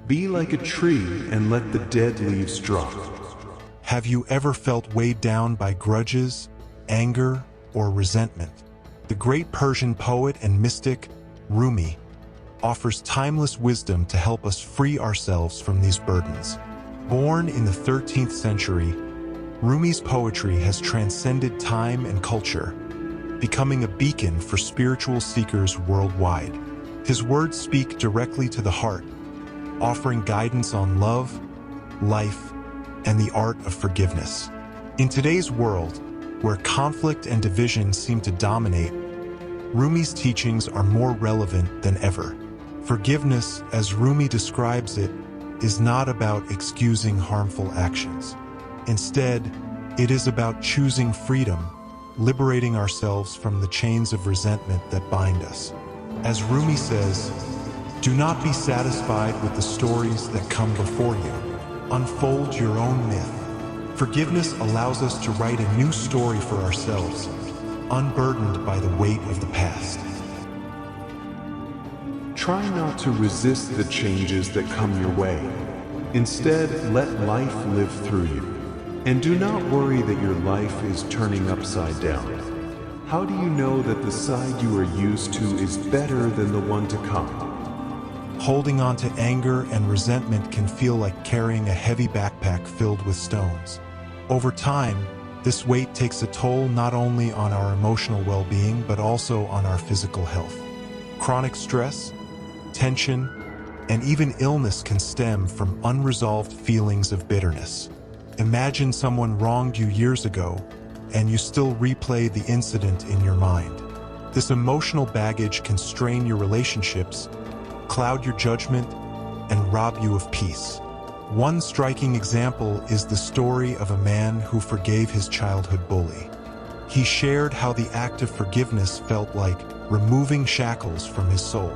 Be like a tree and let the dead leaves drop. Have you ever felt weighed down by grudges, anger, or resentment? The great Persian poet and mystic, Rumi, offers timeless wisdom to help us free ourselves from these burdens. Born in the 13th century, Rumi's poetry has transcended time and culture, becoming a beacon for spiritual seekers worldwide. His words speak directly to the heart, offering guidance on love, life, and the art of forgiveness. In today's world, where conflict and division seem to dominate, Rumi's teachings are more relevant than ever. Forgiveness, as Rumi describes it, is not about excusing harmful actions. Instead, it is about choosing freedom, liberating ourselves from the chains of resentment that bind us. As Rumi says, "Do not be satisfied with the stories that come before you. Unfold your own myth." Forgiveness allows us to write a new story for ourselves, unburdened by the weight of the past. Try not to resist the changes that come your way. Instead, let life live through you. And do not worry that your life is turning upside down. How do you know that the side you are used to is better than the one to come? Holding on to anger and resentment can feel like carrying a heavy backpack filled with stones. Over time, this weight takes a toll not only on our emotional well-being but also on our physical health. Chronic stress, tension, and even illness can stem from unresolved feelings of bitterness. Imagine someone wronged you years ago, and you still replay the incident in your mind. This emotional baggage can strain your relationships, cloud your judgment, and rob you of peace. One striking example is the story of a man who forgave his childhood bully. He shared how the act of forgiveness felt like removing shackles from his soul.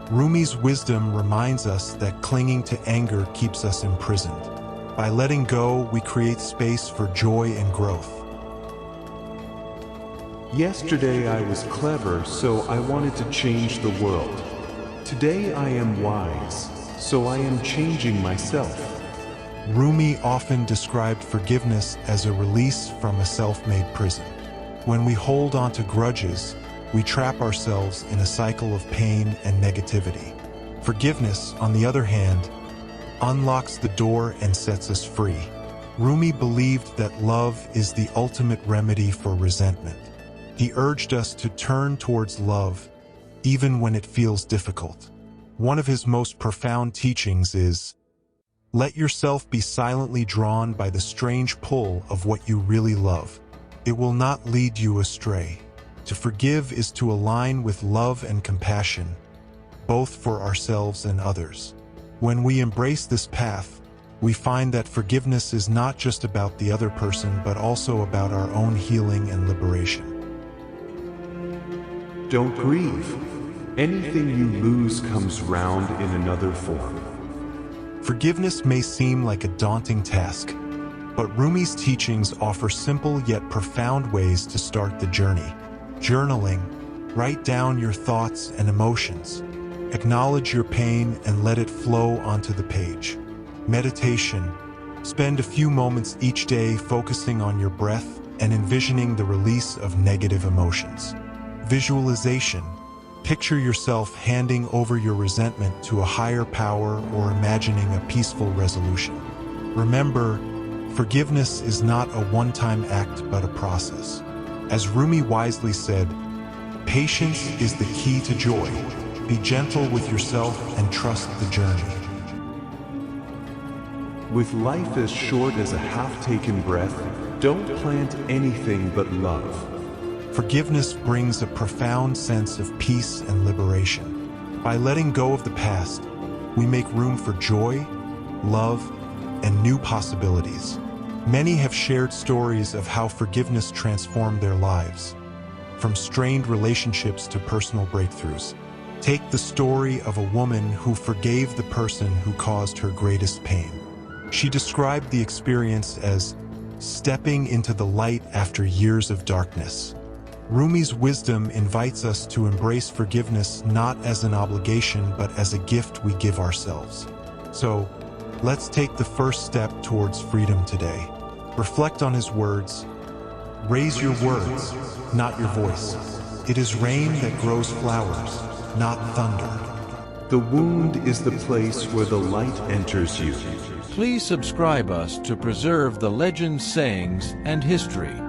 Rumi's wisdom reminds us that clinging to anger keeps us imprisoned. By letting go, we create space for joy and growth. Yesterday I was clever, so I wanted to change the world. Today I am wise, so I am changing myself. Rumi often described forgiveness as a release from a self-made prison. When we hold on to grudges, we trap ourselves in a cycle of pain and negativity. Forgiveness, on the other hand, unlocks the door and sets us free. Rumi believed that love is the ultimate remedy for resentment. He urged us to turn towards love, even when it feels difficult. One of his most profound teachings is, "Let yourself be silently drawn by the strange pull of what you really love. It will not lead you astray." To forgive is to align with love and compassion, both for ourselves and others. When we embrace this path, we find that forgiveness is not just about the other person but also about our own healing and liberation. Don't grieve. Anything you lose comes round in another form. Forgiveness may seem like a daunting task, but Rumi's teachings offer simple yet profound ways to start the journey. Journaling, write down your thoughts and emotions. Acknowledge your pain and let it flow onto the page. Meditation, spend a few moments each day focusing on your breath and envisioning the release of negative emotions. Visualization, picture yourself handing over your resentment to a higher power or imagining a peaceful resolution. Remember, forgiveness is not a one-time act but a process. As Rumi wisely said, "Patience is the key to joy. Be gentle with yourself and trust the journey." With life as short as a half-taken breath, don't plant anything but love. Forgiveness brings a profound sense of peace and liberation. By letting go of the past, we make room for joy, love, and new possibilities. Many have shared stories of how forgiveness transformed their lives, from strained relationships to personal breakthroughs. Take the story of a woman who forgave the person who caused her greatest pain. She described the experience as stepping into the light after years of darkness. Rumi's wisdom invites us to embrace forgiveness not as an obligation but as a gift we give ourselves. So, let's take the first step towards freedom today. Reflect on his words. Raise your words, not your voice. It is rain that grows flowers, not thunder. The wound is the place where the light enters you. Please subscribe us to preserve the legends, sayings, and history.